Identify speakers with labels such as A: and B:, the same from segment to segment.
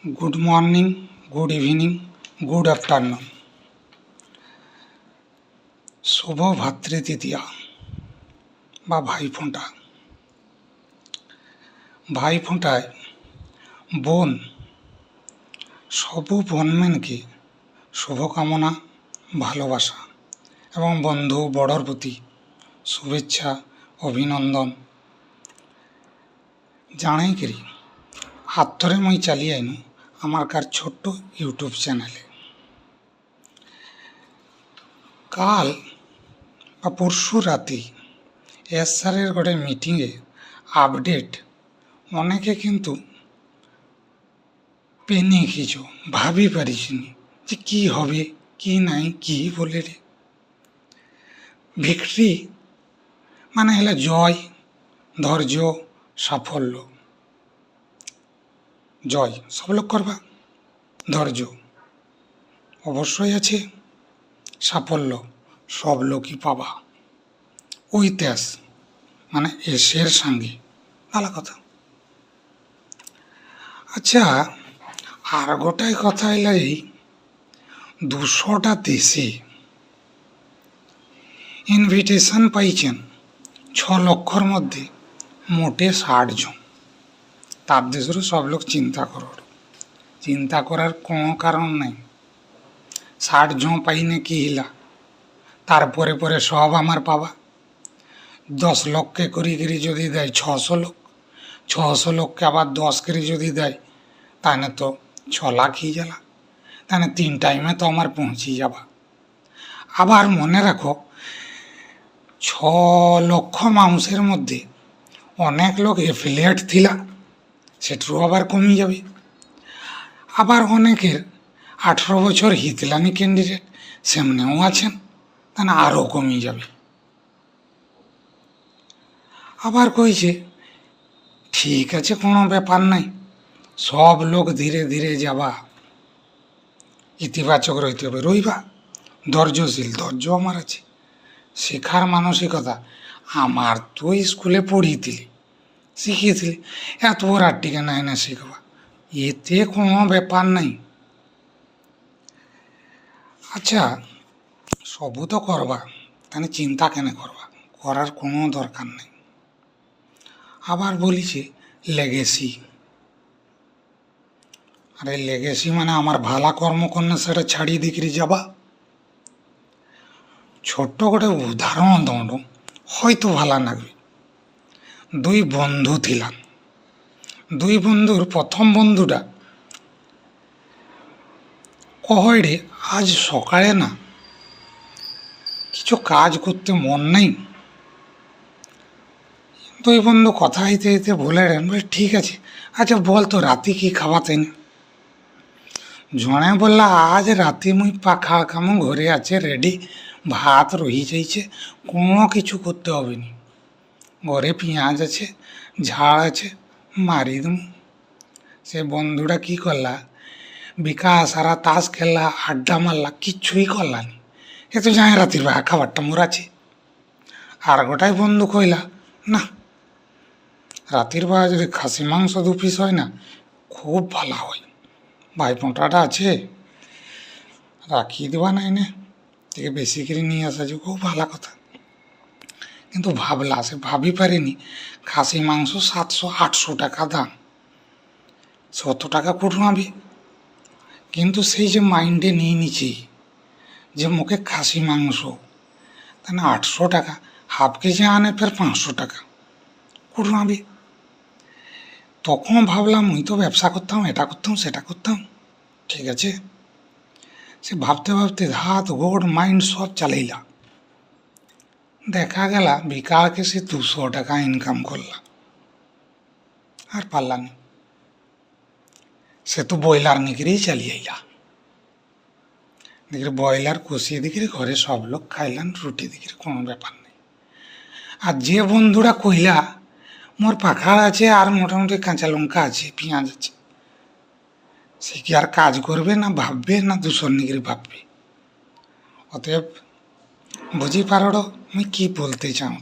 A: Good morning, good evening, good afternoon. শুভ ভাতৃতৃতীয়া বা ভাইফোঁটা। ভাইফোঁটায় বোন সবু বোনমেনকে শুভকামনা, ভালোবাসা এবং বন্ধু বড়র প্রতি শুভেচ্ছা, অভিনন্দন জানাই করি। হাত ধরে মই চালিয়ে আইনু আমার কার ছোট্ট ইউটিউব চ্যানেলে। কাল বা পরশু রাতে এস স্যারের গোটে মিটিংয়ে আপডেট অনেকে কিন্তু পেনি কিছু ভাবি পারিছিনি যে কি হবে কি নাই কি বলে রে। ভিক্টরি মানে হলে জয়, ধৈর্য, সাফল্য। জয় সব লোক করবা, ধৈর্য অবশ্যই আছে, সাফল্য সব লোকই পাবা। ওই তেজ মানে এসের সঙ্গে ভালো কথা। আচ্ছা, আর গোটাই কথা এলা এই 200টা দেশে ইনভিটেশন পাইছেন 6 লক্ষর মধ্যে মোটে 60 জন। তার দেশেরও সব লোক চিন্তা করার কোনো কারণ নাই। 60 জন পাইনে কি হিলা, তারপরে পরে সব আমার পাবা। 10 লক্ষকে করি যদি দেয় 600 লোক, 600 লোককে আবার 10 করে যদি দেয় তাহলে তো 6 লাখ হয়ে যালা। তাহলে 3 টাইমে তো আমার পৌঁছে যাবা। আবার মনে রাখো 6 লক্ষ মানুষের মধ্যে অনেক লোক এফিলিয়েট থিলা, সেটাও আবার কমে যাবে। আবার অনেকের 18 বছর হিতলানি ক্যান্ডিডেট সেমনেও আছেন, তাহলে আরও কমে যাবে। আবার কইছে ঠিক আছে কোনো ব্যাপার নাই, সব লোক ধীরে ধীরে যাবা, ইতিবাচক রইতে হবে, রইবা ধৈর্যশীল। ধৈর্য আমার আছে, শেখার মানসিকতা আমার। তুই স্কুলে পড়িয়েছিলি, শিখিয়েছিলি, এত রাত্রিকে নাই না শিখবা, এতে কোনো ব্যাপার নাই। আচ্ছা, সবু তো করবা, তাহলে চিন্তা কেন করবা, করার কোনো দরকার নেই। আবার বলিছে লেগেসি। আরে লেগেসি মানে আমার ভালা কর্ম করলে সেটা ছাড়িয়ে দিকরি যাবা। ছোট্ট গোটে উদাহরণ দৌড় হয়তো ভালা লাগবে। 2 বন্ধু ছিলাম, 2 বন্ধুর প্রথম বন্ধুটা কহরে আজ সকালে না কিছু কাজ করতে মন নেই। 2 বন্ধু কথা হইতে হইতে বলে ঠিক আছে, আচ্ছা বল তো রাতে কি খাওয়া, তাই না? জনে বললা আজ রাতে মুই পাখা কামু ঘরে আছে রেডি, ভাত রহি যাইছে, কোনো কিছু করতে হবে নি, ঘরে পেঁয়াজ আছে, ঝাল আছে, মারি দম। সে বন্ধুটা কি করলা, বিকাশ সারা তাস খেললা, আড্ডা মারলা, কিচ্ছুই করলানি। এ তো যাই রাতির বা খাবারটা মোর আছে। আর গোটাই বন্ধু কইলা না, রাতের বেলা যদি খাসি মাংস 2 পিস হয় না খুব ভালো হয়, ভাইফোঁটাটা আছে রাখিয়ে দেওয়া নাই না, থেকে বেশি করে নিয়ে আসা যে খুব ভালো কথা। কিন্তু ভাবলা, সে ভাবি পারিনি খাসি মাংস 700-800 টাকা দাম, 100 টাকা কুটমাবি। কিন্তু সেই যে মাইন্ডে নিয়ে নিছি যে মুখে খাসি মাংস, তাহলে 800 টাকা, হাফ কেজি আনে ফের 500 টাকা কুটমাবি। তখন ভাবলাম মুই তো ব্যবসা করতাম, এটা করতাম সেটা করতাম, ঠিক আছে। সে ভাবতে ভাবতে হাত গোড় মাইন্ড সব চালাইলা, দেখা গেলা বিকালকে সে 200 টাকা ইনকাম করলা, আর পারলা না। সে তো ব্রয়লার নিকরেই চালিয়ে আইলা, দেখি ব্রয়লার কষিয়ে দিকে ঘরে সব লোক খাইলান, রুটি দিকে কোনো ব্যাপার নেই। আর যে বন্ধুরা কইলা মোর পাখার আছে আর মোটামুটি কাঁচা লঙ্কা আছে, পেঁয়াজ আছে, সে কি আর কাজ করবে না ভাববে না দূষণ নিগিরি ভাববে? অতএব বুঝি পারো আমি কি বলতে চাও।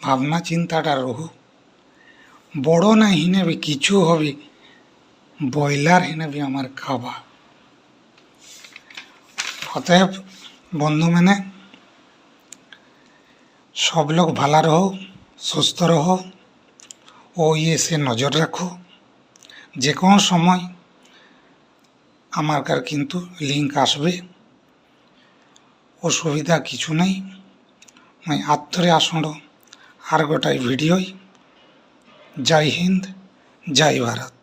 A: ভাবনা চিন্তাটা রহু, বড় না হিনেবে কিছু হবে ব্রয়লার হিনে भी আমার খাবা। অতএব বন্ধু মানে সব লোক ভালো রহো, সুস্থ রহো ও সে নজর রাখো। যে কোনো সময় আমার কার কিন্তু লিঙ্ক আসবে, অসুবিধা কিছু নেই। मैं आत्तरे आसुंडो आर गोटाई भिडियो। जय हिंद, जय भारत।